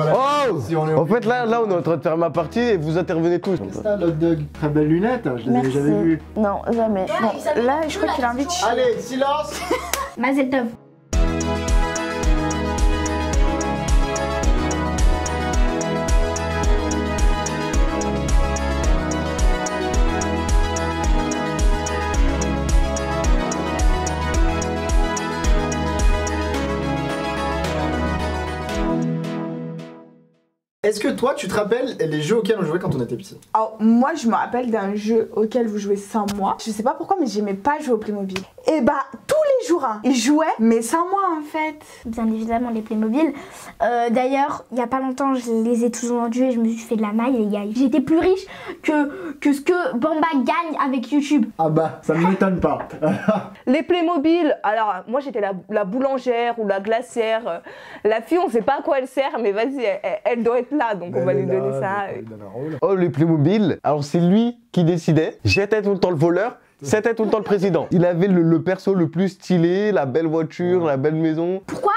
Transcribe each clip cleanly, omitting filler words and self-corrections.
Oh, en fait là on est en train de faire ma partie et vous intervenez tous. C'est ça l'hot dog. Très belle lunette, je les ai jamais vues. Non, jamais. Bon, là je crois qu'il invite. Allez, silence. Mazel tov. Est-ce que toi, tu te rappelles les jeux auxquels on jouait quand on était petit? Alors, moi, je me rappelle d'un jeu auquel vous jouez sans moi. Je sais pas pourquoi, mais j'aimais pas jouer au Playmobil. Et bah, tous les jours, hein, ils jouaient, mais sans moi en fait. Bien évidemment, les Playmobil. D'ailleurs, il y a pas longtemps, je les ai tous vendus et je me suis fait de la maille, les gars. J'étais plus riche que ce que Bamba gagne avec YouTube. Ah bah, ça ne m'étonne pas. Les Playmobil, alors moi j'étais la boulangère ou la glacière. La fille, on sait pas à quoi elle sert, mais vas-y, elle doit être là, donc on va lui donner ça. Oh, les Playmobil, alors c'est lui qui décidait. J'étais tout le temps le voleur, c'était tout le temps le président. Il avait le perso le plus stylé, la belle voiture, la belle maison. Pourquoi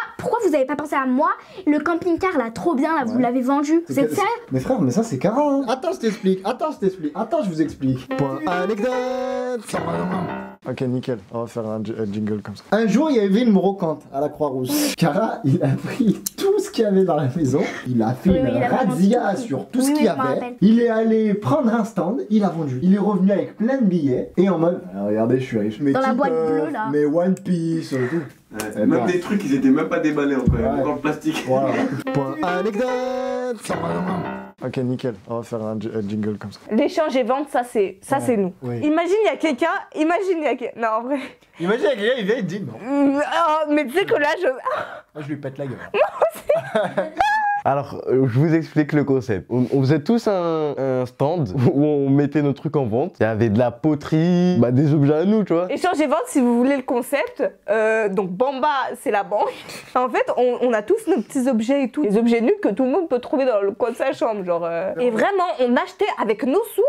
vous avez pas pensé à moi? Le camping-car là, trop bien, là, vous l'avez vendu. Vous êtes sérieux? Mais frère, mais ça c'est Cara, hein. Attends, je t'explique, attends, je vous explique. Point anecdote. Ok, nickel, on va faire un jingle comme ça. Un jour, il y avait une brocante à la Croix-Rousse. Cara, il a pris tout ce qu'il y avait dans la maison, il a fait une razzia sur tout ce qu'il y avait. Il est allé prendre un stand, il a vendu. Il est revenu avec plein de billets et en mode, ah, regardez, je suis riche. Mais dans la boîte bleue là. Mais One Piece, tout. Ouais, même des trucs, ils étaient même pas déballés encore, il y avait encore le plastique. Voilà. Point anecdote. Ok, nickel, on va faire un jingle comme ça. L'échange et vente, ça c'est nous. Oui. Imagine, il y a quelqu'un, non en vrai. Imagine, il y a quelqu'un, il vient, il te dit non. Oh, mais tu sais que là, Je lui pète la gueule. Alors, je vous explique le concept. On faisait tous un stand où on mettait nos trucs en vente. Il y avait de la poterie, des objets à nous, tu vois. Échange et vente, si vous voulez le concept, donc Bamba, c'est la banque. En fait, on a tous nos petits objets et tout. Les objets nuls que tout le monde peut trouver dans le coin de sa chambre, genre. Et vraiment, on achetait avec nos sous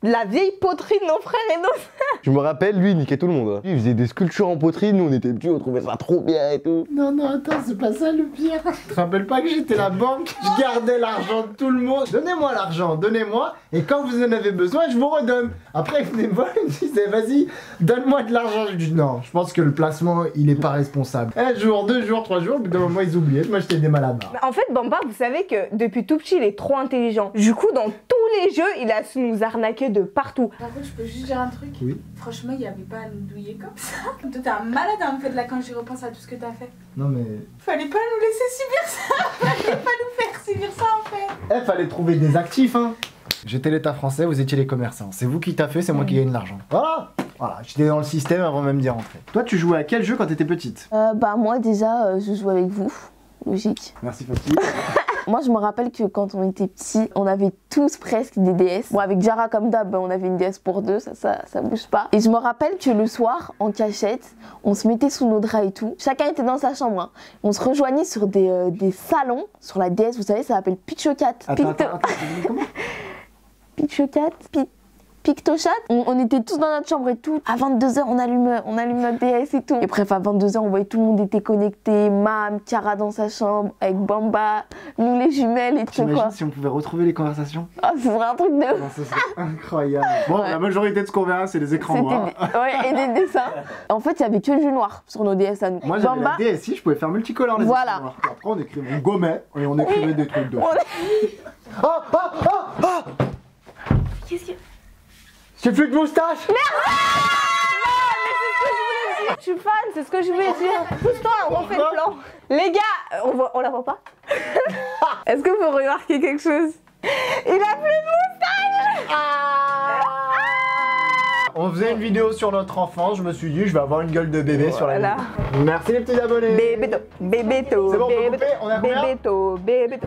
de la vieille poterie de nos frères et nos sœurs. Je me rappelle, lui, il niquait tout le monde. Il faisait des sculptures en poterie, nous on était petits, on trouvait ça trop bien et tout. Non, attends, c'est pas ça le pire. Tu te rappelles pas que j'étais la banque? Je gardais l'argent de tout le monde. Donnez-moi l'argent, donnez-moi. Et quand vous en avez besoin, je vous redonne. Après, il venait me voir, il me disait, vas-y, donne-moi de l'argent. Je dis, non, je pense que le placement, il est pas responsable. Un jour, 2 jours, 3 jours, au bout d'un moment, ils oubliaient. Moi, j'étais des malades. En fait, Bamba, vous savez que depuis tout petit, il est trop intelligent. Du coup, dans tous les jeux, il a su nous arnaquer de partout. Par contre, je peux juste dire un truc. Oui. Franchement, il n'y avait pas à nous douiller comme ça. Toi, t'es un malade en fait là quand j'y repense à tout ce que t'as fait. Non, mais. Fallait pas nous laisser subir ça. Fallait pas nous faire subir ça en fait. Fallait trouver des actifs, hein. J'étais l'État français, vous étiez les commerçants. C'est vous qui taffez, c'est moi qui gagne l'argent. Voilà. Voilà, j'étais dans le système avant même d'y rentrer. Toi, tu jouais à quel jeu quand t'étais petite? Moi déjà, je jouais avec vous. Logique. Merci Fatih. Moi, je me rappelle que quand on était petits, on avait tous presque des DS. Bon, avec Jara comme d'hab, on avait une DS pour deux, ça bouge pas. Et je me rappelle que le soir, en cachette, on se mettait sous nos draps et tout. Chacun était dans sa chambre. Hein. On se rejoignait sur des salons, sur la DS, vous savez, ça s'appelle Pictochat. Attends, comment? Pictochat, Pictochat. On était tous dans notre chambre et tout. À 22h, on allume notre DS et tout. Et bref, à 22h, on voyait tout le monde était connecté. Mam, Cara dans sa chambre, avec Bamba, nous les jumelles et tout quoi. T'imagines si on pouvait retrouver les conversations? Ah, ce serait un truc de... Non, ce serait incroyable. Bon, la majorité de ce qu'on verra, c'est les écrans noirs. Ouais, et des dessins. En fait, il y avait que le jeu noir sur nos DS à nous. Moi, j'avais la DSi, je pouvais faire multicolore les écrans noirs. Après, on écrivait, on gommait et on écrivait des trucs de... Qu'est-ce que... J'ai plus de moustache. Merci. Non, mais c'est ce que je voulais dire. Je suis fan, c'est ce que je voulais dire. Pousse-toi, on refait le plan. Les gars, on la voit pas? Est-ce que vous remarquez quelque chose? Il a plus de moustache. On faisait une vidéo sur notre enfance, je me suis dit je vais avoir une gueule de bébé sur la vidéo. Merci les petits abonnés. Bébéto, bébéto, c'est bon, on peut couper, on a combien? bébéto, bébéto.